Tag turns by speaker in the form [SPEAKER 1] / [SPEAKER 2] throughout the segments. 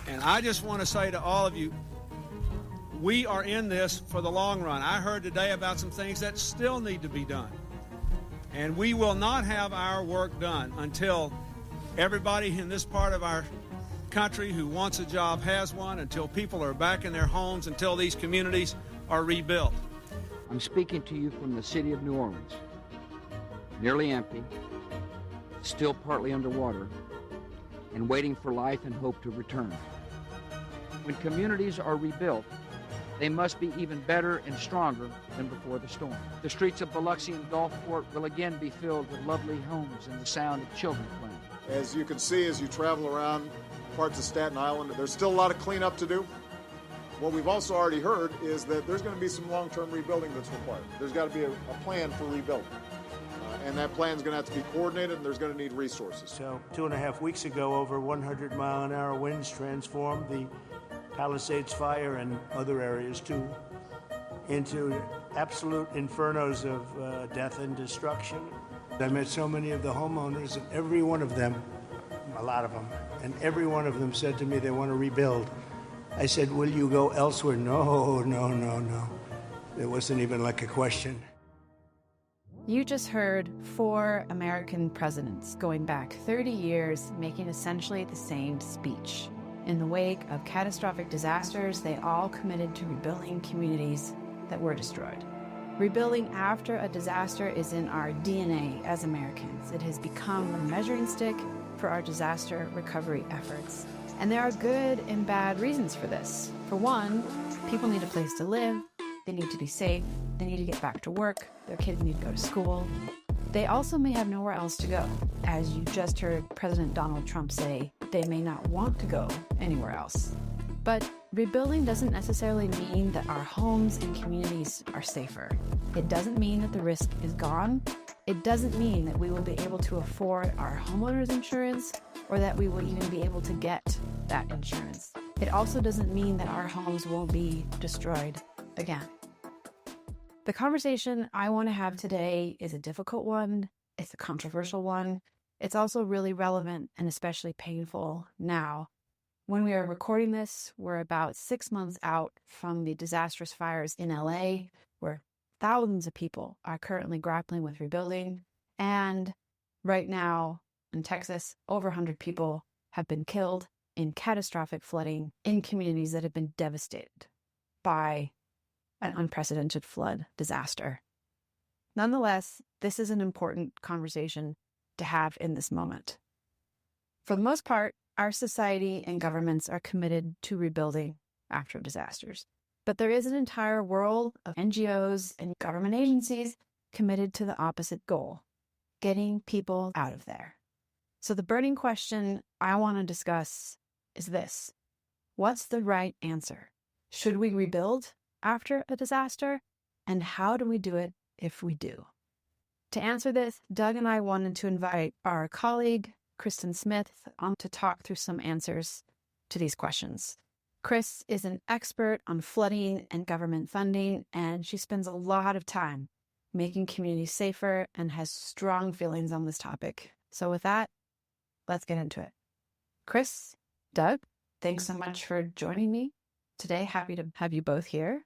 [SPEAKER 1] And I just want to say to all of you, we are in this for the long run. I heard today about some things that still need to be done. And we will not have our work done until everybody in this part of our country who wants a job has one, until people are back in their homes, until these communities are rebuilt.
[SPEAKER 2] I'm speaking to you from the city of New Orleans, nearly empty, still partly underwater, and waiting for life and hope to return. When communities are rebuilt, they must be even better and stronger than before the storm. The streets of Biloxi and Gulfport will again be filled with lovely homes and the sound of children playing.
[SPEAKER 3] As you can see, as you travel around parts of Staten Island, there's still a lot of cleanup to do. What we've also already heard is that there's going to be some long-term rebuilding that's required. There's got to be a plan for rebuilding. And that plan is going to have to be coordinated, and there's going to need resources.
[SPEAKER 4] So 2.5 weeks ago, over 100-mile-an-hour winds transformed the Palisades fire and other areas too into absolute infernos of death and destruction. I met so many of the homeowners, and every one of them, a lot of them, and every one of them said to me they want to rebuild. I said, will you go elsewhere? No. It wasn't even like a question.
[SPEAKER 5] You just heard 4 American presidents going back 30 years making essentially the same speech. In the wake of catastrophic disasters, they all committed to rebuilding communities that were destroyed. Rebuilding after a disaster is in our DNA as Americans. It has become the measuring stick for our disaster recovery efforts. And there are good and bad reasons for this. For one, people need a place to live, they need to be safe, they need to get back to work, their kids need to go to school. They also may have nowhere else to go. As you just heard President Donald Trump say, they may not want to go anywhere else. But rebuilding doesn't necessarily mean that our homes and communities are safer. It doesn't mean that the risk is gone. It doesn't mean that we will be able to afford our homeowners insurance or that we will even be able to get that insurance. It also doesn't mean that our homes won't be destroyed again. The conversation I want to have today is a difficult one. It's a controversial one. It's also really relevant and especially painful now. When we are recording this, we're about 6 months out from the disastrous fires in LA, where thousands of people are currently grappling with rebuilding. And right now in Texas, over 100 people have been killed in catastrophic flooding in communities that have been devastated by an unprecedented flood disaster. Nonetheless, this is an important conversation to have in this moment. For the most part, our society and governments are committed to rebuilding after disasters. But there is an entire world of NGOs and government agencies committed to the opposite goal, getting people out of there. So the burning question I want to discuss is this: what's the right answer? Should we rebuild after a disaster? And how do we do it if we do? To answer this, Doug and I wanted to invite our colleague, Kristin Smith, on to talk through some answers to these questions. Chris is an expert on flooding and government funding, and she spends a lot of time making communities safer and has strong feelings on this topic. So with that, let's get into it. Chris, Doug, thanks so much for joining me today. Happy to have you both here.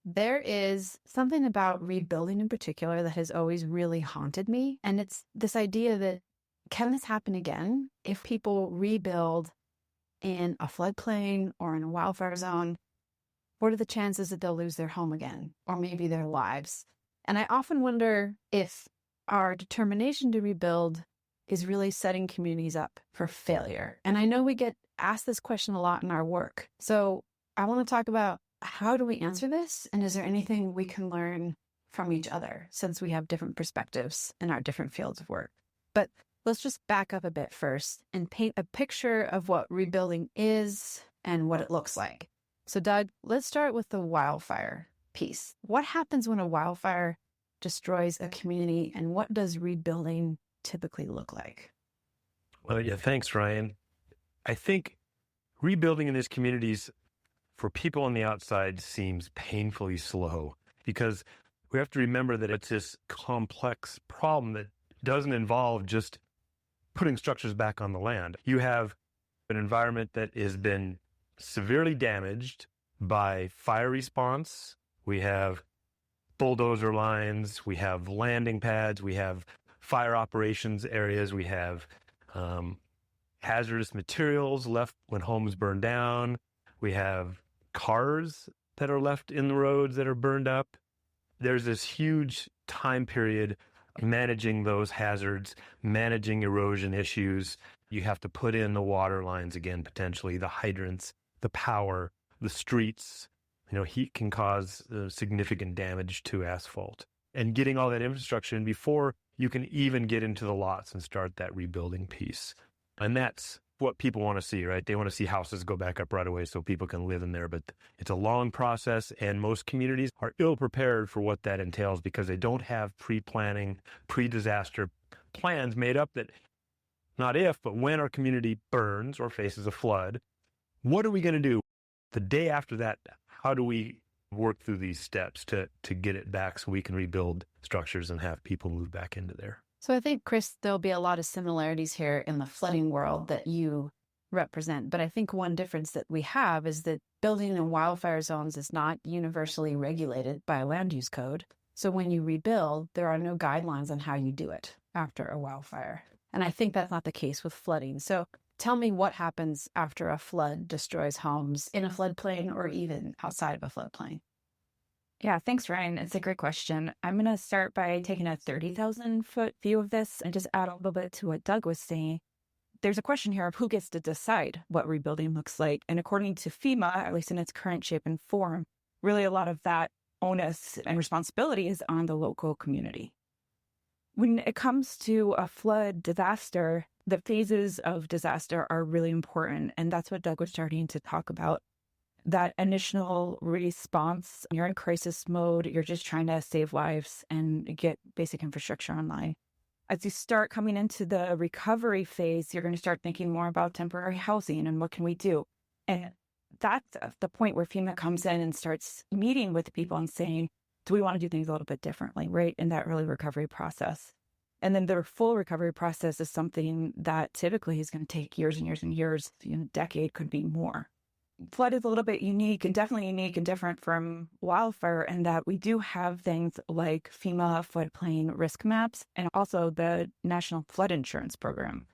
[SPEAKER 5] There is something about rebuilding in particular that has always really haunted me, and it's this idea that, can this happen again? If people rebuild in a floodplain or in a wildfire zone, what are the chances that they'll lose their home again, or maybe their lives? And I often wonder if our determination to rebuild is really setting communities up for failure. And I know we get asked this question a lot in our work. So I want to talk about, how do we answer this? And is there anything we can learn from each other, since we have different perspectives in our different fields of work? But let's just back up a bit first and paint a picture of what rebuilding is and what it looks like. So Doug, let's start with the wildfire piece. What happens when a wildfire destroys a community, and what does rebuilding typically look like?
[SPEAKER 6] Well, yeah, thanks, Ryan. I think rebuilding in these communities for people on the outside seems painfully slow, because we have to remember that it's this complex problem that doesn't involve just putting structures back on the land. You have an environment that has been severely damaged by fire response. We have bulldozer lines, we have landing pads, we have fire operations areas, we have hazardous materials left when homes burn down, we have cars that are left in the roads that are burned up. There's this huge time period managing those hazards, managing erosion issues. You have to put in the water lines again, potentially, the hydrants, the power, the streets. Heat can cause significant damage to asphalt. And getting all that infrastructure in before you can even get into the lots and start that rebuilding piece. And that's what people want to see, right? They want to see houses go back up right away so people can live in there. But it's a long process, and most communities are ill prepared for what that entails because they don't have pre-planning, pre-disaster plans made up that not if, but when our community burns or faces a flood, what are we going to do? The day after that, how do we work through these steps to get it back so we can rebuild structures and have people move back into there?
[SPEAKER 5] So I think, Chris, there'll be a lot of similarities here in the flooding world that you represent. But I think one difference that we have is that building in wildfire zones is not universally regulated by a land use code. So when you rebuild, there are no guidelines on how you do it after a wildfire. And I think that's not the case with flooding. So tell me what happens after a flood destroys homes in a floodplain or even outside of a floodplain.
[SPEAKER 7] Yeah, thanks, Ryan. It's a great question. I'm going to start by taking a 30,000-foot view of this and just add a little bit to what Doug was saying. There's a question here of who gets to decide what rebuilding looks like. And according to FEMA, at least in its current shape and form, really a lot of that onus and responsibility is on the local community. When it comes to a flood disaster, the phases of disaster are really important. And that's what Doug was starting to talk about. That initial response, you're in crisis mode, you're just trying to save lives and get basic infrastructure online. As you start coming into the recovery phase, you're going to start thinking more about temporary housing and what can we do. And that's the point where FEMA comes in and starts meeting with people and saying, do we want to do things a little bit differently, right? In that early recovery process. And then the full recovery process is something that typically is going to take years and years and years, a decade, could be more. Flood is a little bit unique and definitely unique and different from wildfire in that we do have things like FEMA floodplain risk maps and also the National Flood Insurance Program.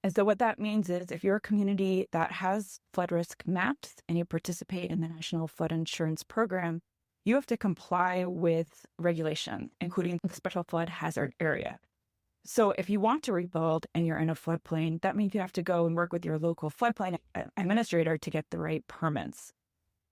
[SPEAKER 7] And so what that means is if you're a community that has flood risk maps and you participate in the National Flood Insurance Program, you have to comply with regulation, including the special flood hazard area. So if you want to rebuild and you're in a floodplain, that means you have to go and work with your local floodplain administrator to get the right permits.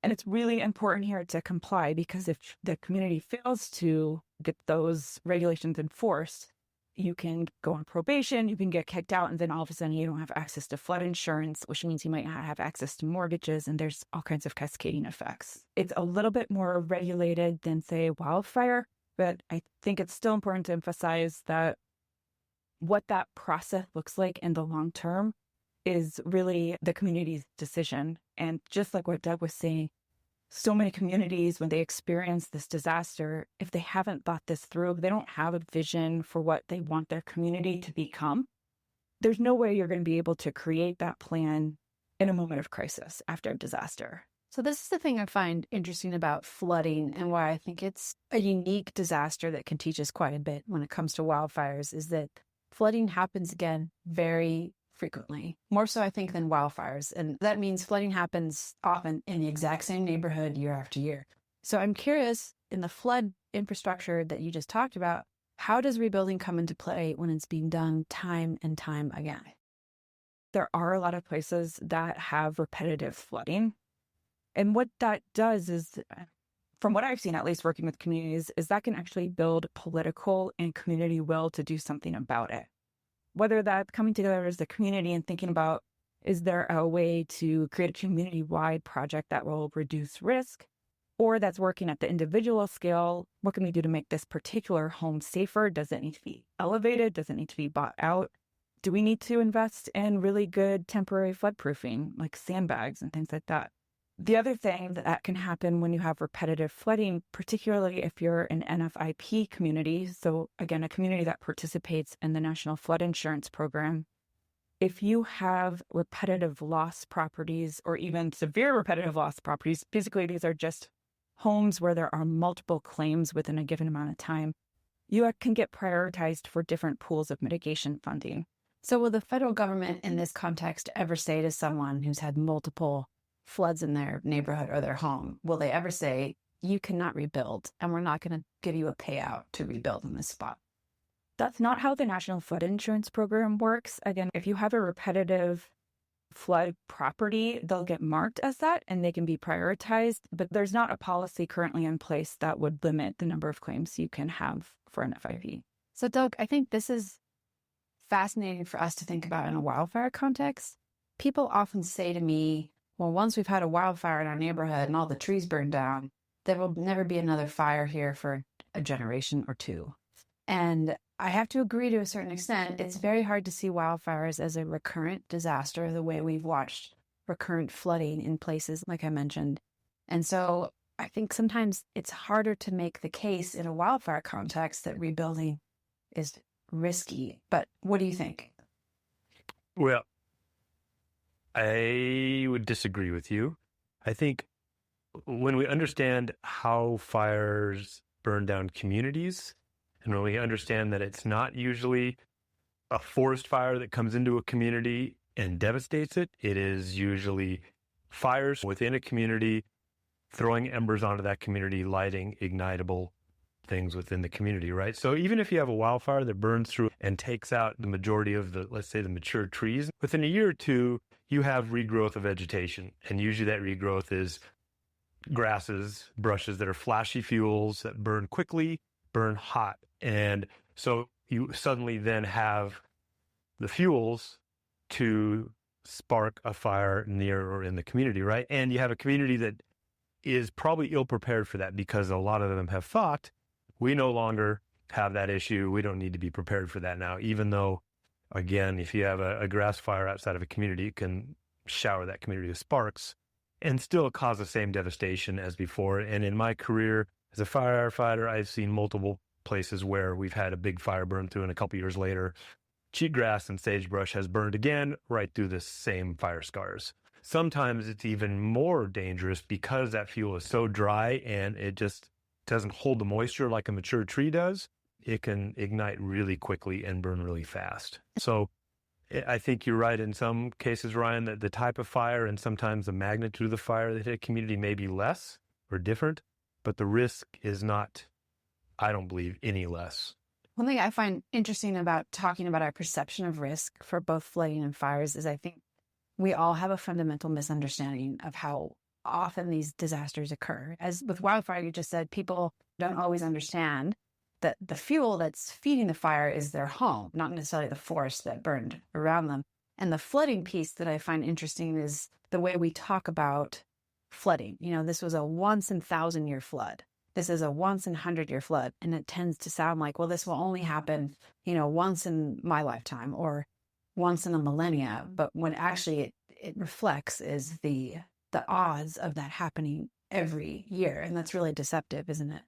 [SPEAKER 7] And it's really important here to comply because if the community fails to get those regulations enforced, you can go on probation, you can get kicked out, and then all of a sudden you don't have access to flood insurance, which means you might not have access to mortgages, and there's all kinds of cascading effects. It's a little bit more regulated than, say, wildfire, but I think it's still important to emphasize that what that process looks like in the long term is really the community's decision. And just like what Doug was saying, so many communities, when they experience this disaster, if they haven't thought this through, they don't have a vision for what they want their community to become, there's no way you're going to be able to create that plan in a moment of crisis after a disaster.
[SPEAKER 5] So this is the thing I find interesting about flooding and why I think it's a unique disaster that can teach us quite a bit when it comes to wildfires is that flooding happens again very frequently, more so I think than wildfires. And that means flooding happens often in the exact same neighborhood year after year. So I'm curious, in the flood infrastructure that you just talked about, how does rebuilding come into play when it's being done time and time again? There are a lot of places that have repetitive flooding. And what that does is, from what I've seen, at least working with communities, is that can actually build political and community will to do something about it. Whether that's coming together as a community and thinking about, is there a way to create a community-wide project that will reduce risk? Or that's working at the individual scale, what can we do to make this particular home safer? Does it need to be elevated? Does it need to be bought out? Do we need to invest in really good temporary floodproofing, like sandbags and things like that? The other thing that can happen when you have repetitive flooding, particularly if you're an NFIP community, so again, a community that participates in the National Flood Insurance Program,
[SPEAKER 7] if you have repetitive loss properties or even severe repetitive loss properties, basically these are just homes where there are multiple claims within a given amount of time, you can get prioritized for different pools of mitigation funding.
[SPEAKER 5] So will the federal government in this context ever say to someone who's had multiple floods in their neighborhood or their home, will they ever say, you cannot rebuild and we're not going to give you a payout to rebuild in this spot?
[SPEAKER 7] That's not how the National Flood Insurance Program works. Again, if you have a repetitive flood property, they'll get marked as that and they can be prioritized, but there's not a policy currently in place that would limit the number of claims you can have for an FIP.
[SPEAKER 5] So Doug, I think this is fascinating for us to think about in a wildfire context. People often say to me, well, once we've had a wildfire in our neighborhood and all the trees burned down, there will never be another fire here for a generation or two. And I have to agree to a certain extent. It's very hard to see wildfires as a recurrent disaster the way we've watched recurrent flooding in places like I mentioned. And so I think sometimes it's harder to make the case in a wildfire context that rebuilding is risky. But what do you think?
[SPEAKER 6] Well, I would disagree with you. I think when we understand how fires burn down communities, and when we understand that it's not usually a forest fire that comes into a community and devastates it, it is usually fires within a community, throwing embers onto that community, lighting ignitable things within the community, right? So even if you have a wildfire that burns through and takes out the majority of the, let's say, the mature trees, within a year or two, you have regrowth of vegetation. And usually that regrowth is grasses, brushes that are flashy fuels that burn quickly, burn hot. And so you suddenly then have the fuels to spark a fire near or in the community, right? And you have a community that is probably ill prepared for that because a lot of them have thought, we no longer have that issue. We don't need to be prepared for that now, even though, again, if you have a grass fire outside of a community, it can shower that community with sparks and still cause the same devastation as before. And in my career as a firefighter, I've seen multiple places where we've had a big fire burn through and a couple years later, cheatgrass and sagebrush has burned again right through the same fire scars. Sometimes it's even more dangerous because that fuel is so dry and it just doesn't hold the moisture like a mature tree does. It can ignite really quickly and burn really fast. So I think you're right in some cases, Ryan, that the type of fire and sometimes the magnitude of the fire that hit a community may be less or different, but the risk is not, I don't believe, any less.
[SPEAKER 5] One thing I find interesting about talking about our perception of risk for both flooding and fires is I think we all have a fundamental misunderstanding of how often these disasters occur. As with wildfire, you just said, people don't always understand that the fuel that's feeding the fire is their home, not necessarily the forest that burned around them. And the flooding piece that I find interesting is the way we talk about flooding. You know, this was a once in 1,000-year flood. This is a once in 100-year flood. And it tends to sound like, well, this will only happen, you know, once in my lifetime or once in a millennia. But when actually it reflects is the odds of that happening every year. And that's really deceptive, isn't it?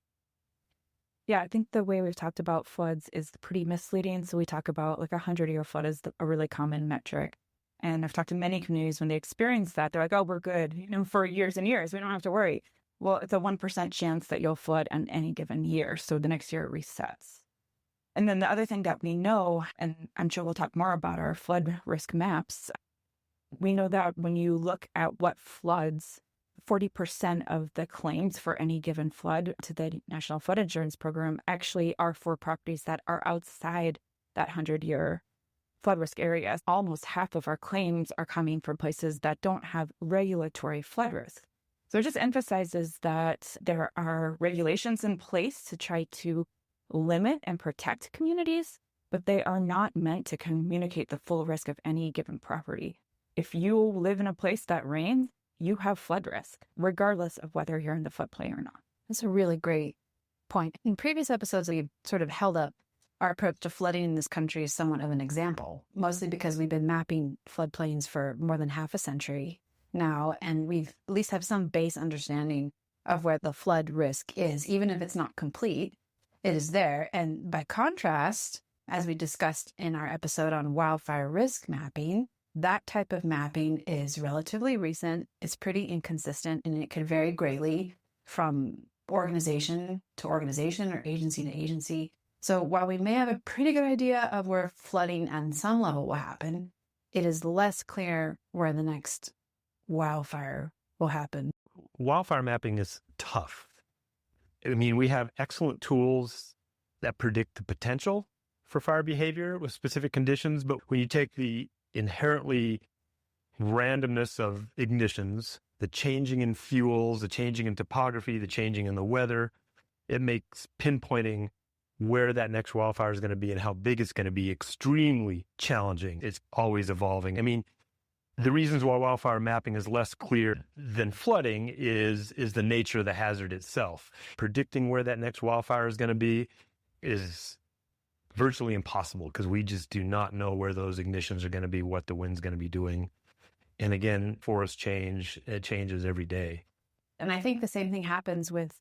[SPEAKER 7] Yeah, I think the way we've talked about floods is pretty misleading. So we talk about like 100-year flood is a really common metric. And I've talked to many communities when they experience that, they're like, oh, we're good, you know, for years and years. We don't have to worry. Well, it's a 1% chance that you'll flood on any given year. So the next year it resets. And then the other thing that we know, and I'm sure we'll talk more about our flood risk maps, we know that when you look at what floods, 40% of the claims for any given flood to the National Flood Insurance Program actually are for properties that are outside that 100-year flood risk area. Almost half of our claims are coming from places that don't have regulatory flood risk. So it just emphasizes that there are regulations in place to try to limit and protect communities, but they are not meant to communicate the full risk of any given property. If you live in a place that rains, you have flood risk, regardless of whether you're in the floodplain or not.
[SPEAKER 5] That's a really great point. In previous episodes, we've sort of held up our approach to flooding in this country as somewhat of an example, mostly because we've been mapping floodplains for more than half a century now, and we've at least have some base understanding of where the flood risk is. Even if it's not complete, it is there. And by contrast, As we discussed in our episode on wildfire risk mapping, that type of mapping is relatively recent. It's pretty inconsistent, and it could vary greatly from organization to organization or agency to agency. So while we may have a pretty good idea of where flooding on some level will happen, it is less clear where the next wildfire will happen.
[SPEAKER 6] Wildfire mapping is tough. I mean, we have excellent tools that predict the potential for fire behavior with specific conditions, but when you take the inherently randomness of ignitions, the changing in fuels, the changing in topography, the changing in the weather, it makes pinpointing where that next wildfire is going to be and how big it's going to be extremely challenging. It's always evolving. I mean, the reasons why wildfire mapping is less clear than flooding is the nature of the hazard itself. Predicting where that next wildfire is going to be is virtually impossible because we just do not know where those ignitions are going to be, what the wind's going to be doing. And again, forests change, it changes every day.
[SPEAKER 5] And I think the same thing happens with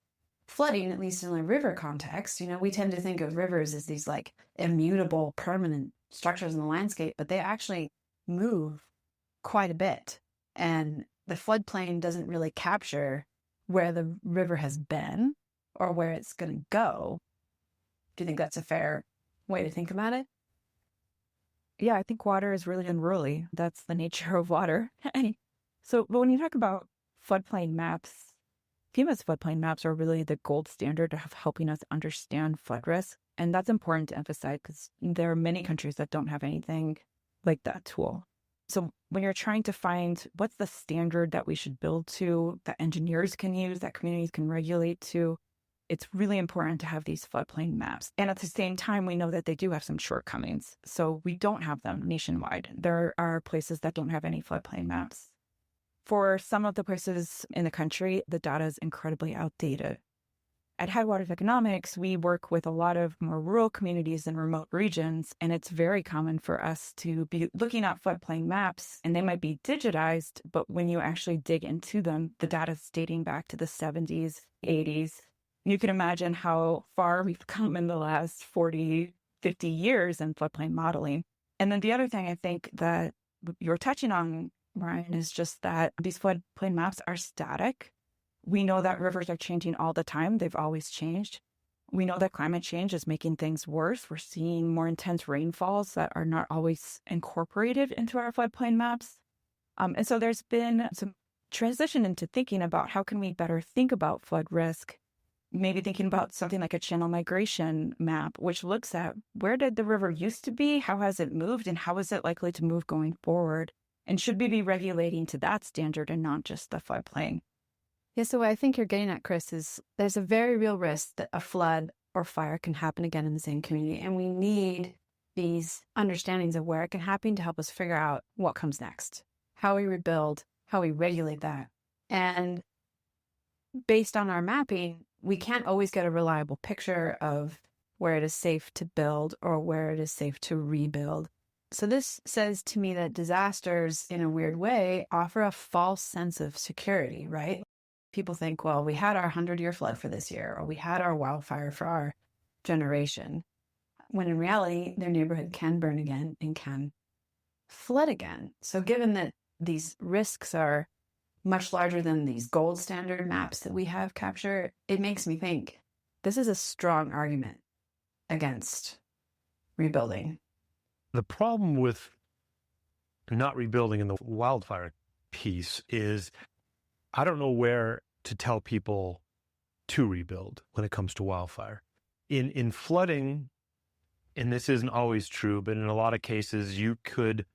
[SPEAKER 5] flooding, at least in a river context. You know, we tend to think of rivers as these like immutable, permanent structures in the landscape, but they actually move quite a bit. And the floodplain doesn't really capture where the river has been or where it's going to go. Do you think that's a fair way to think about it?
[SPEAKER 7] Yeah, I think water is really unruly. That's the nature of water. But when you talk about floodplain maps, FEMA's floodplain maps are really the gold standard of helping us understand flood risk. And that's important to emphasize because there are many countries that don't have anything like that tool. So when you're trying to find what's the standard that we should build to, that engineers can use, that communities can regulate to, it's really important to have these floodplain maps. And at the same time, we know that they do have some shortcomings. So we don't have them nationwide. There are places that don't have any floodplain maps. For some of the places in the country, the data is incredibly outdated. At Headwaters Economics, we work with a lot of more rural communities and remote regions, and it's very common for us to be looking at floodplain maps, and they might be digitized, but when you actually dig into them, the data is dating back to the 70s, 80s. You can imagine how far we've come in the last 40, 50 years in floodplain modeling. And then the other thing I think that you're touching on, Ryan, is just that these floodplain maps are static. We know that rivers are changing all the time. They've always changed. We know that climate change is making things worse. We're seeing more intense rainfalls that are not always incorporated into our floodplain maps. And so there's been some transition into thinking about how can we better think about flood risk, maybe thinking about something like a channel migration map, which looks at where did the river used to be, how has it moved, and how is it likely to move going forward? And should we be regulating to that standard and not just the floodplain?
[SPEAKER 5] Yeah, so what I think you're getting at, Chris, is there's a very real risk that a flood or fire can happen again in the same community. And we need these understandings of where it can happen to help us figure out what comes next, how we rebuild, how we regulate that. And based on our mapping, we can't always get a reliable picture of where it is safe to build or where it is safe to rebuild. So this says to me that disasters, in a weird way, offer a false sense of security, right? People think, well, we had our 100-year flood for this year, or we had our wildfire for our generation, when in reality, their neighborhood can burn again and can flood again. So given that these risks are much larger than these gold standard maps that we have captured, it makes me think this is a strong argument against rebuilding.
[SPEAKER 6] The problem with not rebuilding in the wildfire piece is I don't know where to tell people to rebuild when it comes to wildfire. In flooding, and this isn't always true, but in a lot of cases, you could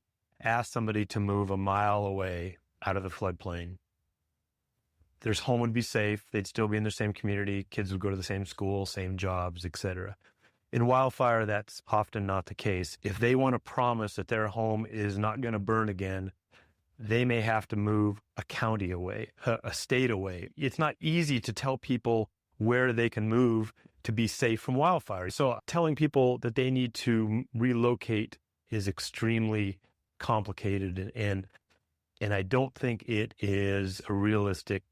[SPEAKER 6] ask somebody to move a mile away out of the floodplain. Their home would be safe. They'd still be in the same community. Kids would go to the same school, same jobs, etc. In wildfire, that's often not the case. If they want to promise that their home is not going to burn again, they may have to move a county away, a state away. It's not easy to tell people where they can move to be safe from wildfires. So telling people that they need to relocate is extremely complicated, and I don't think it is a realistic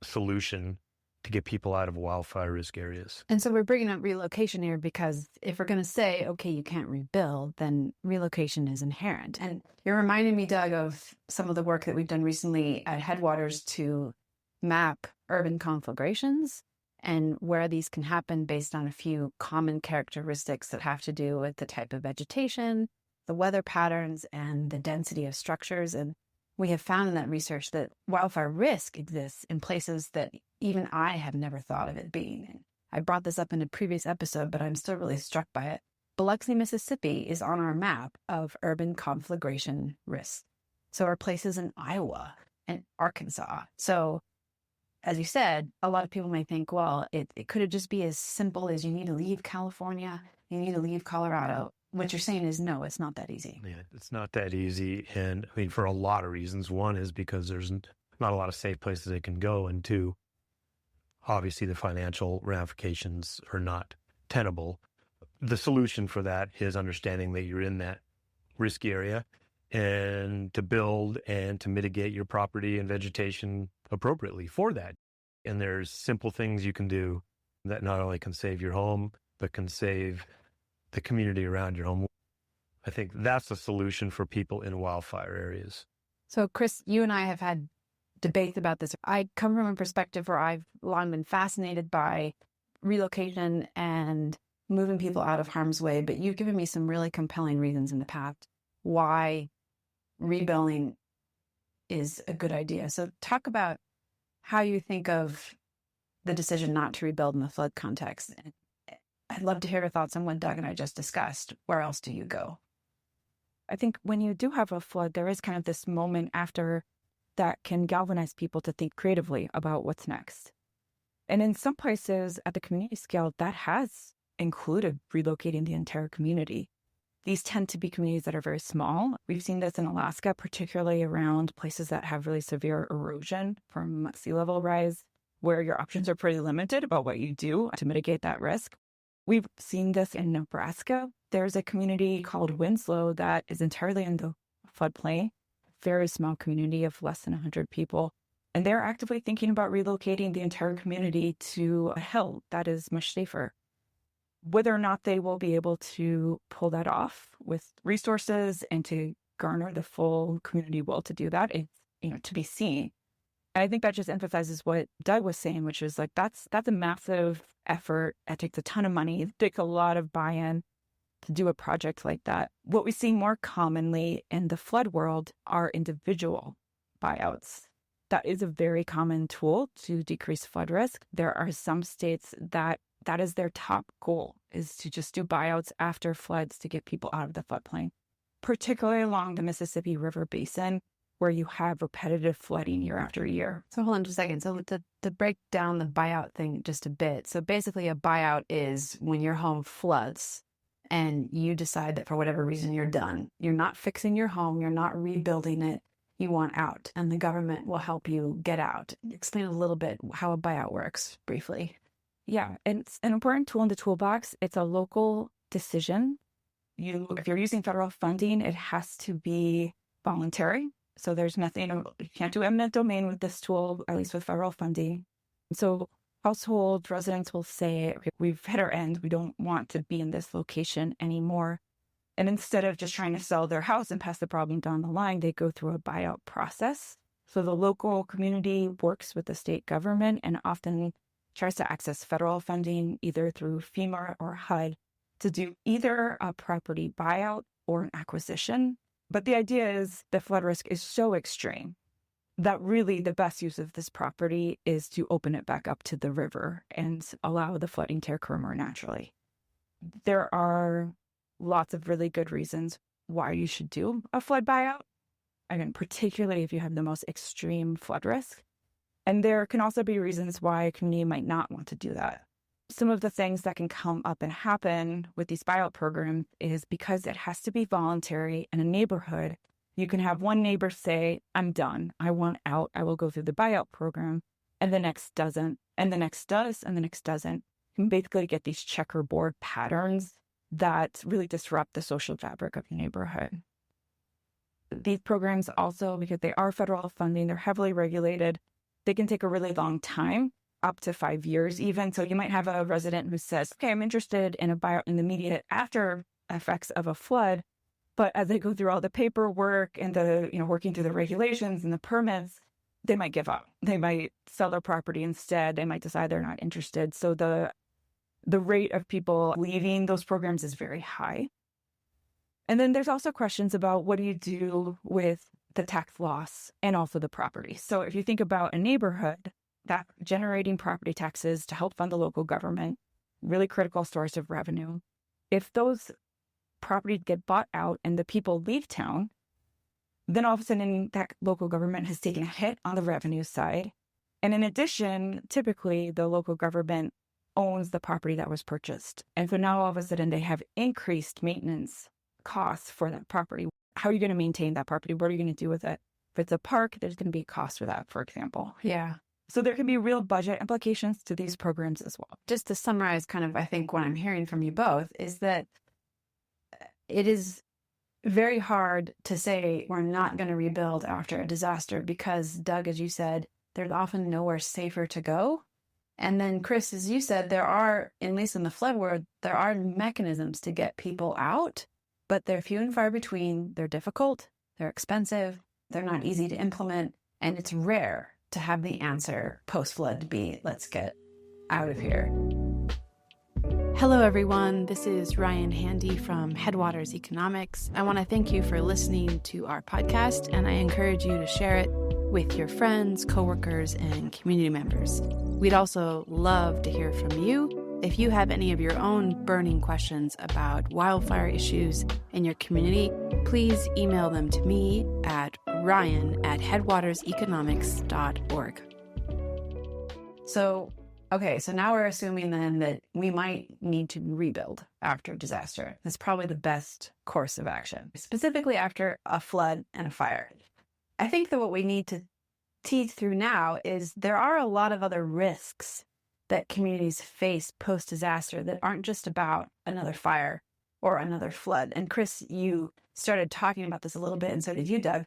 [SPEAKER 6] solution to get people out of wildfire risk areas.
[SPEAKER 5] And so we're bringing up relocation here because if we're going to say, okay, you can't rebuild, then relocation is inherent. And you're reminding me, Doug, of some of the work that we've done recently at Headwaters to map urban conflagrations and where these can happen based on a few common characteristics that have to do with the type of vegetation, the weather patterns, and the density of structures. And we have found in that research that wildfire risk exists in places that even I have never thought of it being in. I brought this up in a previous episode, but I'm still really struck by it. Biloxi, Mississippi is on our map of urban conflagration risk. So are places in Iowa and Arkansas. So as you said, a lot of people may think, well, it could just be as simple as you need to leave California, you need to leave Colorado. What you're saying is, no, it's not that easy.
[SPEAKER 6] Yeah, it's not that easy. And I mean, for a lot of reasons. One is because there's not a lot of safe places they can go. And two, obviously the financial ramifications are not tenable. The solution for that is understanding that you're in that risky area and to build and to mitigate your property and vegetation appropriately for that. And there's simple things you can do that not only can save your home, but can save the community around your home. I think that's a solution for people in wildfire areas.
[SPEAKER 5] So, Chris, you and I have had debates about this. I come from a perspective where I've long been fascinated by relocation and moving people out of harm's way, but you've given me some really compelling reasons in the past why rebuilding is a good idea. So talk about how you think of the decision not to rebuild in the flood context. I'd love to hear your thoughts on what Doug and I just discussed. Where else do you go?
[SPEAKER 7] I think when you do have a flood, there is kind of this moment after that can galvanize people to think creatively about what's next. And in some places at the community scale, that has included relocating the entire community. These tend to be communities that are very small. We've seen this in Alaska, particularly around places that have really severe erosion from sea level rise, where your options are pretty limited about what you do to mitigate that risk. We've seen this in Nebraska. There's a community called Winslow that is entirely in the floodplain, very small community of less than 100 people. And they're actively thinking about relocating the entire community to a hill that is much safer. Whether or not they will be able to pull that off with resources and to garner the full community will to do that, it's, to be seen. And I think that just emphasizes what Doug was saying, which is like, that's a massive effort. It takes a ton of money. It takes a lot of buy-in to do a project like that. What we see more commonly in the flood world are individual buyouts. That is a very common tool to decrease flood risk. There are some states that is their top goal, is to just do buyouts after floods to get people out of the floodplain, particularly along the Mississippi River Basin, where you have repetitive flooding year after year.
[SPEAKER 5] So hold on just a second. So to break down the buyout thing just a bit. So basically a buyout is when your home floods and you decide that for whatever reason you're done. You're not fixing your home. You're not rebuilding it. You want out, and the government will help you get out. Explain a little bit how a buyout works briefly.
[SPEAKER 7] Yeah, and it's an important tool in the toolbox. It's a local decision. If you're using federal funding, it has to be voluntary. So there's nothing, you can't do eminent domain with this tool, at least with federal funding. So household residents will say, okay, we've hit our end. We don't want to be in this location anymore. And instead of just trying to sell their house and pass the problem down the line, they go through a buyout process. So the local community works with the state government and often tries to access federal funding, either through FEMA or HUD, to do either a property buyout or an acquisition. But the idea is the flood risk is so extreme that really the best use of this property is to open it back up to the river and allow the flooding to occur more naturally. There are lots of really good reasons why you should do a flood buyout. Again, particularly if you have the most extreme flood risk. And there can also be reasons why a community might not want to do that. Some of the things that can come up and happen with these buyout programs is because it has to be voluntary in a neighborhood. You can have one neighbor say, I'm done. I want out. I will go through the buyout program. And the next doesn't. And the next does. And the next doesn't. You can basically get these checkerboard patterns that really disrupt the social fabric of the neighborhood. These programs also, because they are federal funding, they're heavily regulated. They can take a really long time. up to 5 years even. So you might have a resident who says, okay, I'm interested in a buyout in the immediate after effects of a flood. But as they go through all the paperwork and the, working through the regulations and the permits, they might give up. They might sell their property instead. They might decide they're not interested. So the rate of people leaving those programs is very high. And then there's also questions about what do you do with the tax loss and also the property. So if you think about a neighborhood that generating property taxes to help fund the local government, really critical source of revenue. If those properties get bought out and the people leave town, then all of a sudden that local government has taken a hit on the revenue side. And in addition, typically the local government owns the property that was purchased. And so now all of a sudden they have increased maintenance costs for that property. How are you going to maintain that property? What are you going to do with it? If it's a park, there's going to be a cost for that, for example.
[SPEAKER 5] Yeah.
[SPEAKER 7] So there can be real budget implications to these programs as well.
[SPEAKER 5] Just to summarize kind of, I think what I'm hearing from you both is that it is very hard to say we're not going to rebuild after a disaster because, Doug, as you said, there's often nowhere safer to go. And then, Chris, as you said, there are, at least in the flood world, there are mechanisms to get people out, but they're few and far between. They're difficult, they're expensive, they're not easy to implement, and it's rare to have the answer post-flood to be, let's get out of here. Hello, everyone. This is Ryan Handy from Headwaters Economics. I want to thank you for listening to our podcast, and I encourage you to share it with your friends, coworkers, and community members. We'd also love to hear from you. If you have any of your own burning questions about wildfire issues in your community, please email them to me at ryan@headwaterseconomics.org. So now we're assuming then that we might need to rebuild after disaster. That's probably the best course of action, specifically after a flood and a fire. I think that what we need to tease through now is there are a lot of other risks that communities face post-disaster that aren't just about another fire or another flood. And Chris, you started talking about this a little bit, and so did you, Doug.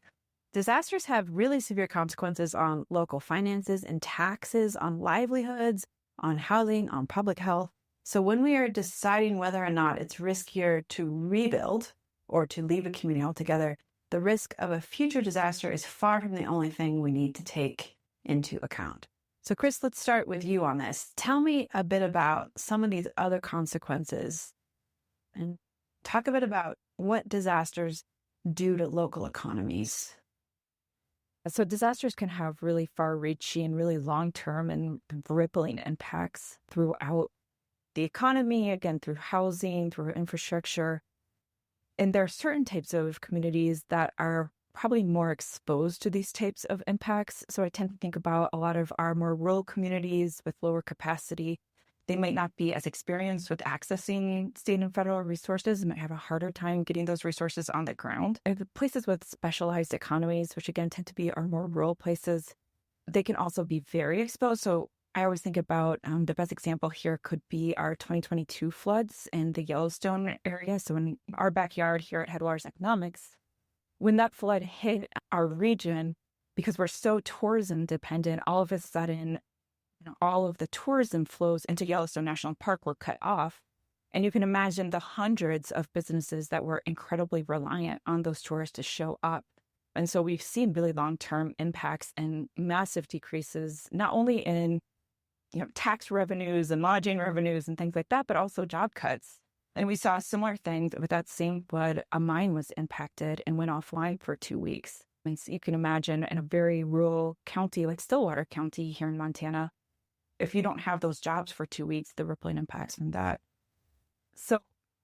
[SPEAKER 5] Disasters have really severe consequences on local finances and taxes, on livelihoods, on housing, on public health. So when we are deciding whether or not it's riskier to rebuild or to leave a community altogether, the risk of a future disaster is far from the only thing we need to take into account. So Chris, let's start with you on this. Tell me a bit about some of these other consequences and talk a bit about what disasters do to local economies. So disasters can have really far-reaching, really long-term and rippling impacts throughout the economy, again, through housing, through infrastructure. And there are certain types of communities that are probably more exposed to these types of impacts. So I tend to think about a lot of our more rural communities with lower capacity. They might not be as experienced with accessing state and federal resources and might have a harder time getting those resources on the ground. And the places with specialized economies, which again tend to be our more rural places, they can also be very exposed. So I always think about the best example here could be our 2022 floods in the Yellowstone area. So in our backyard here at Headwaters Economics, when that flood hit our region, because we're so tourism dependent, all of a sudden, all of the tourism flows into Yellowstone National Park were cut off. And you can imagine the hundreds of businesses that were incredibly reliant on those tourists to show up. And so we've seen really long-term impacts and massive decreases, not only in tax revenues and lodging revenues and things like that, but also job cuts. And we saw similar things with that same flood. A mine was impacted and went offline for 2 weeks. And so you can imagine in a very rural county like Stillwater County here in Montana, if you don't have those jobs for 2 weeks, the rippling impacts from that. So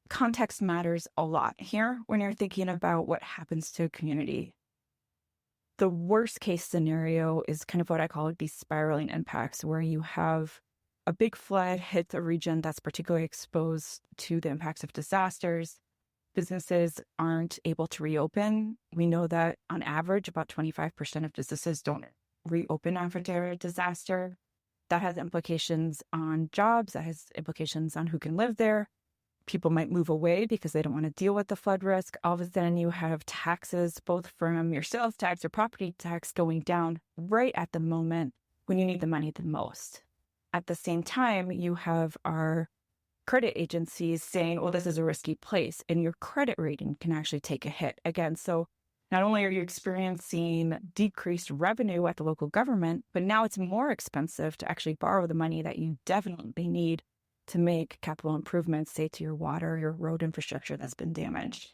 [SPEAKER 5] context matters a lot here when you're thinking about what happens to a community. The worst case scenario is kind of what I call these spiraling impacts, where you have a big flood hits a region that's particularly exposed to the impacts of disasters. Businesses aren't able to reopen. We know that on average, about 25% of businesses don't reopen after a disaster. That has implications on jobs. That has implications on who can live there. People might move away because they don't want to deal with the flood risk. All of a sudden, you have taxes, both from your sales tax or property tax, going down right at the moment when you need the money the most.
[SPEAKER 7] At the same time, you have our credit agencies saying, well, this is a risky place, and your credit rating can actually take a hit again. So not only are you experiencing decreased revenue at the local government, but now it's more expensive to actually borrow the money that you definitely need to make capital improvements, say to your water, your road infrastructure that's been damaged.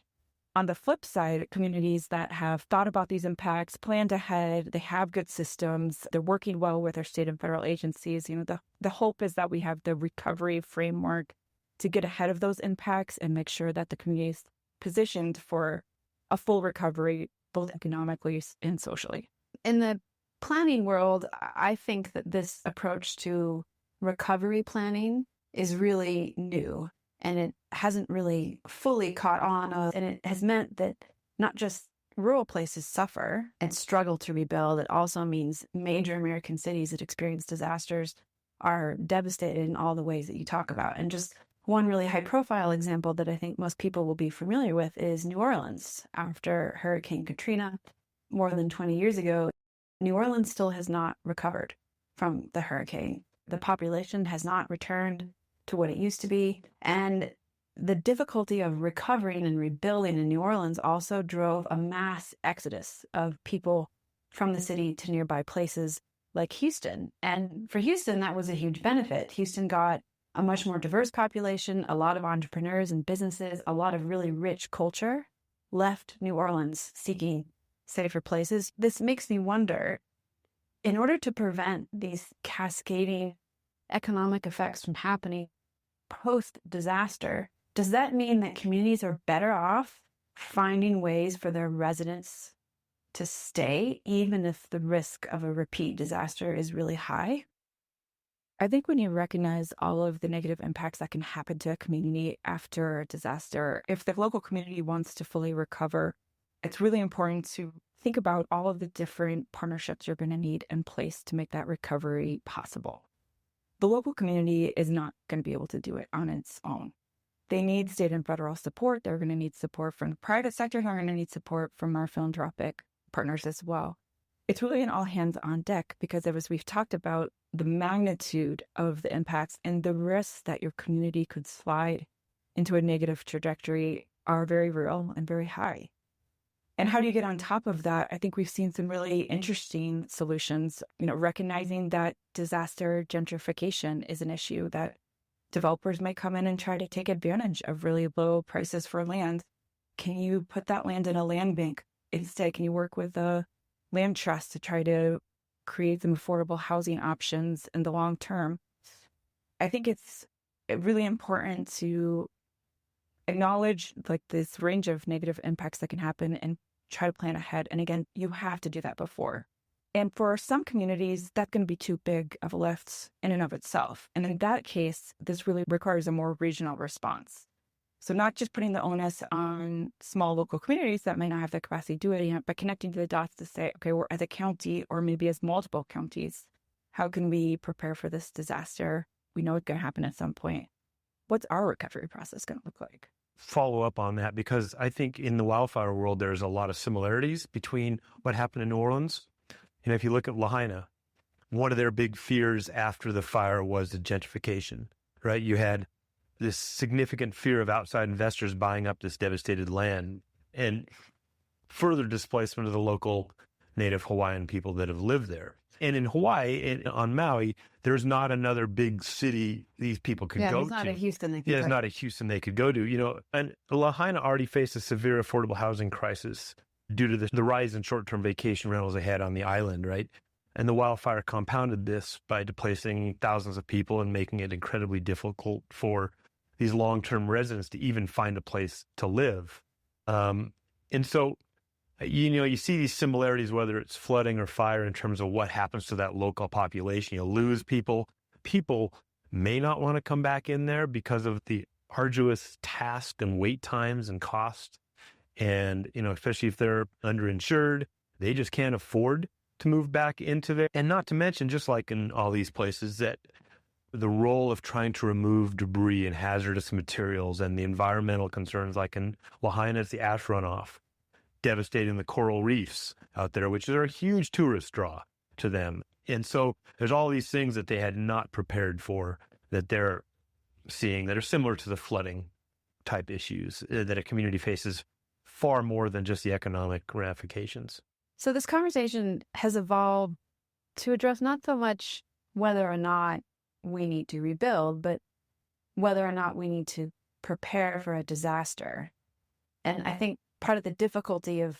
[SPEAKER 7] On the flip side, communities that have thought about these impacts, planned ahead, they have good systems, they're working well with our state and federal agencies. The hope is that we have the recovery framework to get ahead of those impacts and make sure that the community is positioned for a full recovery, both economically and socially.
[SPEAKER 5] In the planning world, I think that this approach to recovery planning is really new, and it hasn't really fully caught on. And it has meant that not just rural places suffer and struggle to rebuild, it also means major American cities that experience disasters are devastated in all the ways that you talk about. And just one really high-profile example that I think most people will be familiar with is New Orleans. After Hurricane Katrina, more than 20 years ago, New Orleans still has not recovered from the hurricane. The population has not returned to what it used to be. And the difficulty of recovering and rebuilding in New Orleans also drove a mass exodus of people from the city to nearby places like Houston. And for Houston, that was a huge benefit. Houston got a much more diverse population, a lot of entrepreneurs and businesses, a lot of really rich culture left New Orleans seeking safer places. This makes me wonder, in order to prevent these cascading economic effects from happening post-disaster, does that mean that communities are better off finding ways for their residents to stay, even if the risk of a repeat disaster is really high?
[SPEAKER 7] I think when you recognize all of the negative impacts that can happen to a community after a disaster, if the local community wants to fully recover, it's really important to think about all of the different partnerships you're going to need in place to make that recovery possible. The local community is not going to be able to do it on its own. They need state and federal support. They're going to need support from the private sector. They're going to need support from our philanthropic partners as well. It's really an all hands on deck because, as we've talked about, the magnitude of the impacts and the risks that your community could slide into a negative trajectory are very real and very high. And how do you get on top of that? I think we've seen some really interesting solutions, recognizing that disaster gentrification is an issue, that developers might come in and try to take advantage of really low prices for land. Can you put that land in a land bank instead? Can you work with a land trust to try to create some affordable housing options in the long term? I think it's really important to acknowledge this range of negative impacts that can happen and try to plan ahead. And again, you have to do that before. And for some communities, that's going to be too big of a lift in and of itself. And in that case, this really requires a more regional response. So not just putting the onus on small local communities that might not have the capacity to do it yet, but connecting to the dots to say, okay, we're as a county or maybe as multiple counties, how can we prepare for this disaster? We know it's going to happen at some point. What's our recovery process going to look like?
[SPEAKER 6] Follow up on that, because I think in the wildfire world, there's a lot of similarities between what happened in New Orleans. And if you look at Lahaina, one of their big fears after the fire was the gentrification, right? You had this significant fear of outside investors buying up this devastated land and further displacement of the local native Hawaiian people that have lived there. And in Hawaii, on Maui, there's not another big city these people could go to.
[SPEAKER 5] It's not a Houston they could
[SPEAKER 6] there's not a Houston they could go to. And Lahaina already faced a severe affordable housing crisis due to the rise in short-term vacation rentals they had on the island, right? And the wildfire compounded this by displacing thousands of people and making it incredibly difficult for these long-term residents to even find a place to live. And so, you see these similarities, whether it's flooding or fire, in terms of what happens to that local population. You lose people. People may not want to come back in there because of the arduous task and wait times and cost. And, especially if they're underinsured, they just can't afford to move back into there. And not to mention, just like in all these places, that the role of trying to remove debris and hazardous materials and the environmental concerns, like in Lahaina, it's the ash runoff, devastating the coral reefs out there, which are a huge tourist draw. to them. And so there's all these things that they had not prepared for that they're seeing that are similar to the flooding type issues that a community faces far more than just the economic ramifications.
[SPEAKER 5] So this conversation has evolved to address not so much whether or not we need to rebuild, but whether or not we need to prepare for a disaster. And I think part of the difficulty of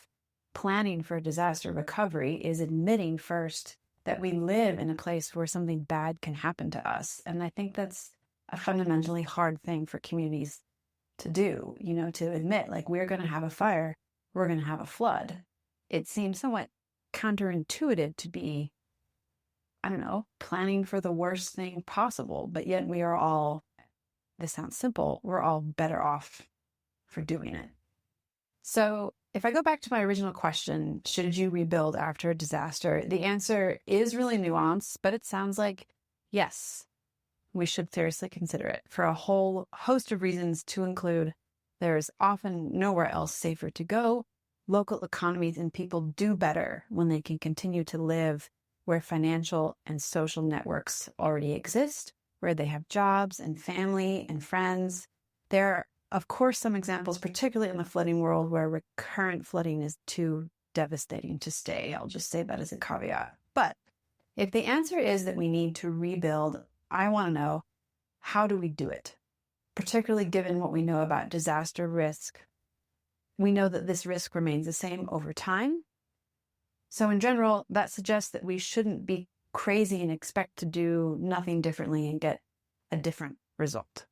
[SPEAKER 5] planning for disaster recovery is admitting first that we live in a place where something bad can happen to us. And I think that's a fundamentally hard thing for communities to do, to admit, like, we're going to have a fire, we're going to have a flood. It seems somewhat counterintuitive to be, planning for the worst thing possible, but yet we are all, this sounds simple, we're all better off for doing it. So if I go back to my original question, should you rebuild after a disaster? The answer is really nuanced, but it sounds like yes, we should seriously consider it for a whole host of reasons, to include there is often nowhere else safer to go. Local economies and people do better when they can continue to live where financial and social networks already exist, where they have jobs and family and friends. There are, of course, some examples, particularly in the flooding world, where recurrent flooding is too devastating to stay. I'll just say that as a caveat. But if the answer is that we need to rebuild, I want to know, how do we do it? Particularly given what we know about disaster risk. We know that this risk remains the same over time. So in general, that suggests that we shouldn't be crazy and expect to do nothing differently and get a different result.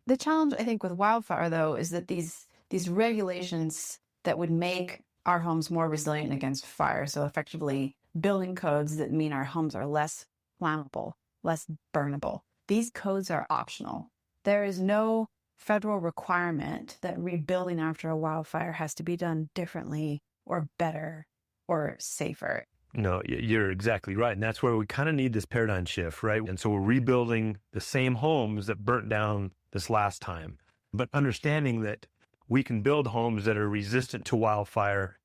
[SPEAKER 5] The challenge, I think, with wildfire, though, is that these regulations that would make our homes more resilient against fire, so effectively building codes that mean our homes are less flammable, less burnable, these codes are optional. There is no federal requirement that rebuilding after a wildfire has to be done differently or better or safer.
[SPEAKER 6] No, you're exactly right. And that's where we kind of need this paradigm shift, right? And so we're rebuilding the same homes that burnt down this last time, but understanding that we can build homes that are resistant to wildfire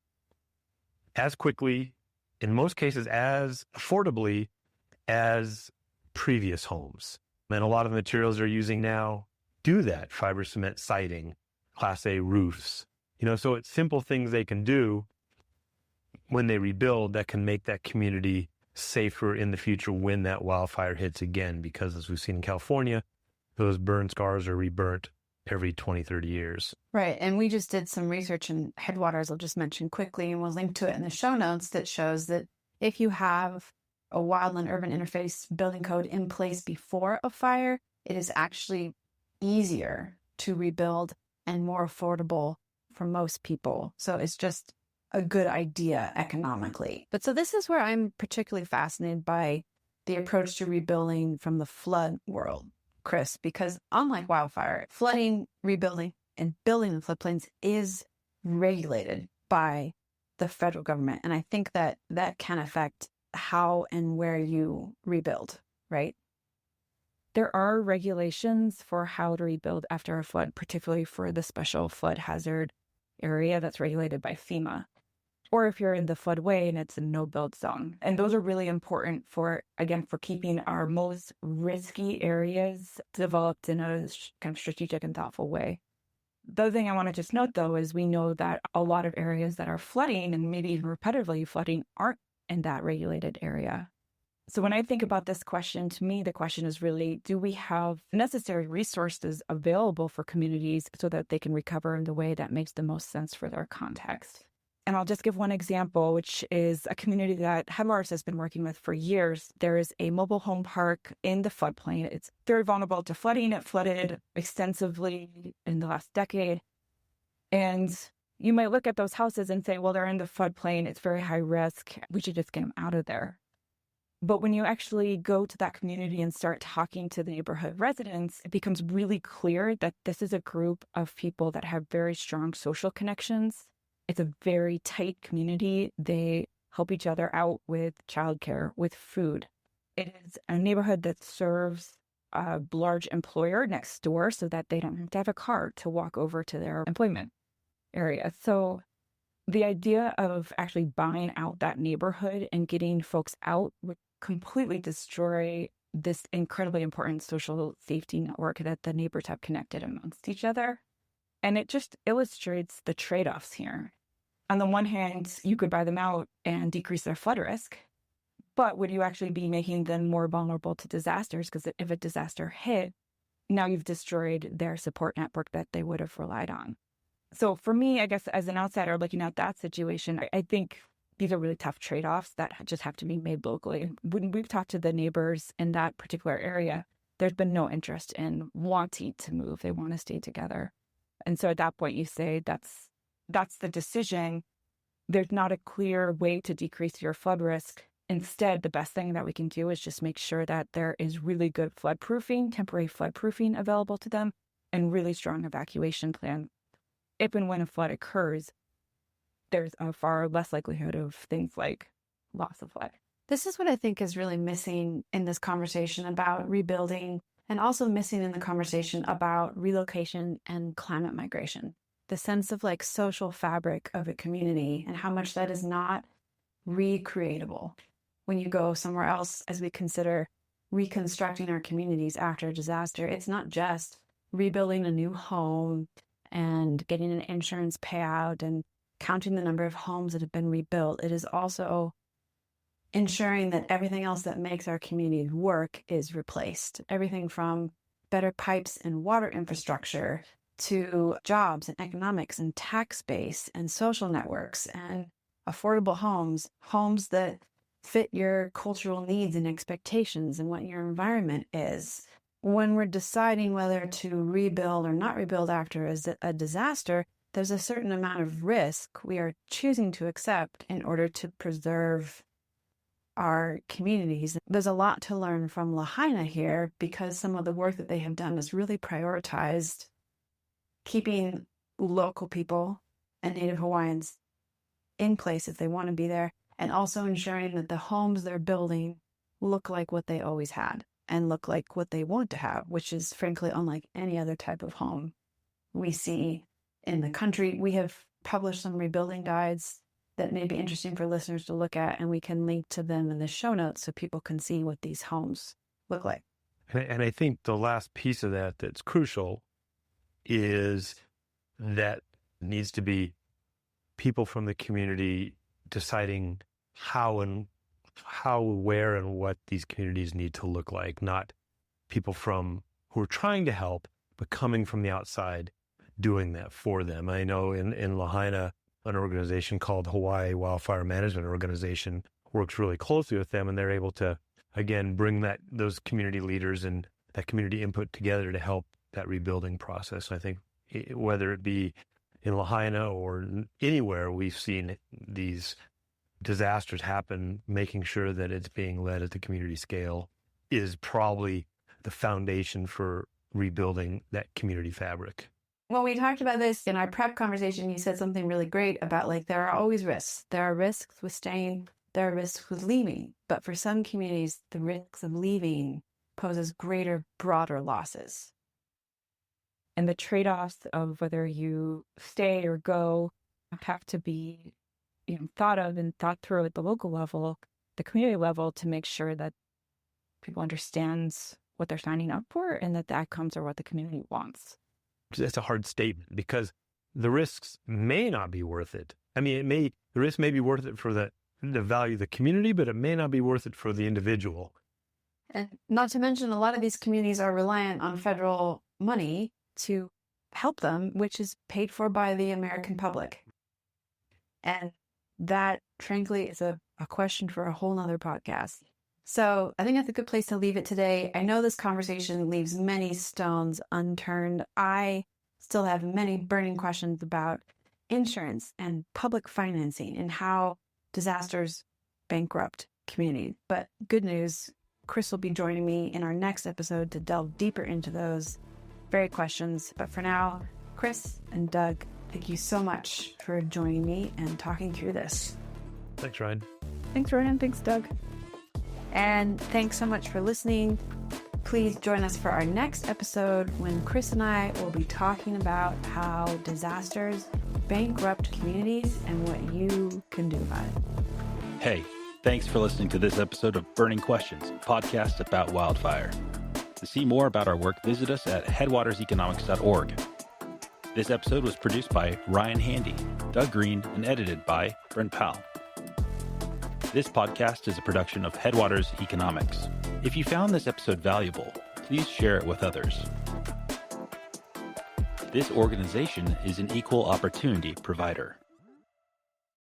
[SPEAKER 6] as quickly, in most cases, as affordably as previous homes. And a lot of the materials they're using now do that: fiber cement siding, Class A roofs. So it's simple things they can do when they rebuild that can make that community safer in the future when that wildfire hits again. Because as we've seen in California, those burn scars are reburnt every 20, 30 years.
[SPEAKER 5] Right. And we just did some research in Headwaters, I'll just mention quickly, and we'll link to it in the show notes, that shows that if you have a wildland urban interface building code in place before a fire, it is actually easier to rebuild and more affordable for most people. So it's just a good idea economically. But so this is where I'm particularly fascinated by the approach to rebuilding from the flood world, Chris, because unlike wildfire, flooding, rebuilding, and building in floodplains is regulated by the federal government. And I think that that can affect how and where you rebuild, right?
[SPEAKER 7] There are regulations for how to rebuild after a flood, particularly for the special flood hazard area that's regulated by FEMA. Or if you're in the floodway and it's a no-build zone. And those are really important for keeping our most risky areas developed in a kind of strategic and thoughtful way. The other thing I want to just note, though, is we know that a lot of areas that are flooding and maybe even repetitively flooding aren't in that regulated area. So when I think about this question, to me, the question is really, do we have necessary resources available for communities so that they can recover in the way that makes the most sense for their context? And I'll just give one example, which is a community that Headwaters has been working with for years. There is a mobile home park in the floodplain. It's very vulnerable to flooding. It flooded extensively in the last decade. And you might look at those houses and say, well, they're in the floodplain. It's very high risk. We should just get them out of there. But when you actually go to that community and start talking to the neighborhood residents, it becomes really clear that this is a group of people that have very strong social connections. It's a very tight community. They help each other out with childcare, with food. It is a neighborhood that serves a large employer next door so that they don't have to have a car to walk over to their employment area. So the idea of actually buying out that neighborhood and getting folks out would completely destroy this incredibly important social safety network that the neighbors have connected amongst each other. And it just illustrates the trade-offs here. On the one hand, you could buy them out and decrease their flood risk, but would you actually be making them more vulnerable to disasters? Because if a disaster hit, now you've destroyed their support network that they would have relied on. So for me, I guess as an outsider looking at that situation, I think these are really tough trade-offs that just have to be made locally. When we've talked to the neighbors in that particular area, there's been no interest in wanting to move. They want to stay together. And so at that point, you say that's the decision. There's not a clear way to decrease your flood risk. Instead, the best thing that we can do is just make sure that there is really good floodproofing, temporary floodproofing available to them, and really strong evacuation plan. If and when a flood occurs, there's a far less likelihood of things like loss of life.
[SPEAKER 5] This is what I think is really missing in this conversation about rebuilding, and also missing in the conversation about relocation and climate migration. The sense of like social fabric of a community and how much that is not recreatable. When you go somewhere else, as we consider reconstructing our communities after a disaster, it's not just rebuilding a new home and getting an insurance payout and counting the number of homes that have been rebuilt. It is also ensuring that everything else that makes our communities work is replaced. Everything from better pipes and water infrastructure to jobs and economics and tax base and social networks and affordable homes, homes that fit your cultural needs and expectations and what your environment is. When we're deciding whether to rebuild or not rebuild after a disaster, there's a certain amount of risk we are choosing to accept in order to preserve our communities. There's a lot to learn from Lahaina here, because some of the work that they have done is really prioritized keeping local people and Native Hawaiians in place if they want to be there, and also ensuring that the homes they're building look like what they always had and look like what they want to have, which is frankly unlike any other type of home we see in the country. We have published some rebuilding guides that may be interesting for listeners to look at, and we can link to them in the show notes so people can see what these homes look like.
[SPEAKER 6] And I think the last piece of that that's crucial is that it needs to be people from the community deciding how, where, and what these communities need to look like, not people who are trying to help, but coming from the outside, doing that for them. I know in Lahaina, an organization called Hawaii Wildfire Management Organization works really closely with them, and they're able to, again, bring those community leaders and that community input together to help that rebuilding process. I think whether it be in Lahaina or anywhere we've seen these disasters happen, making sure that it's being led at the community scale is probably the foundation for rebuilding that community fabric.
[SPEAKER 5] When we talked about this in our prep conversation, you said something really great about like there are always risks. There are risks with staying, there are risks with leaving. But for some communities, the risks of leaving poses greater, broader losses. And the trade-offs of whether you stay or go have to be thought of and thought through at the local level, the community level, to make sure that people understand what they're signing up for and that the outcomes are what the community wants.
[SPEAKER 6] That's a hard statement because the risks may not be worth it. I mean, the risk may be worth it for the value of the community, but it may not be worth it for the individual.
[SPEAKER 5] And not to mention, a lot of these communities are reliant on federal money to help them, which is paid for by the American public. And that, frankly, is a question for a whole nother podcast. So I think that's a good place to leave it today. I know this conversation leaves many stones unturned. I still have many burning questions about insurance and public financing and how disasters bankrupt communities. But good news, Chris will be joining me in our next episode to delve deeper into those very questions. But for now, Chris and Doug, thank you so much for joining me and talking through this.
[SPEAKER 6] Thanks, Ryan.
[SPEAKER 7] Thanks, Ryan. Thanks, Doug.
[SPEAKER 5] And thanks so much for listening. Please join us for our next episode when Chris and I will be talking about how disasters bankrupt communities and what you can do about it.
[SPEAKER 8] Hey, thanks for listening to this episode of Burning Questions, a podcast about wildfire. To see more about our work, visit us at headwaterseconomics.org. This episode was produced by Ryan Handy, Doug Green, and edited by Brent Powell. This podcast is a production of Headwaters Economics. If you found this episode valuable, please share it with others. This organization is an equal opportunity provider.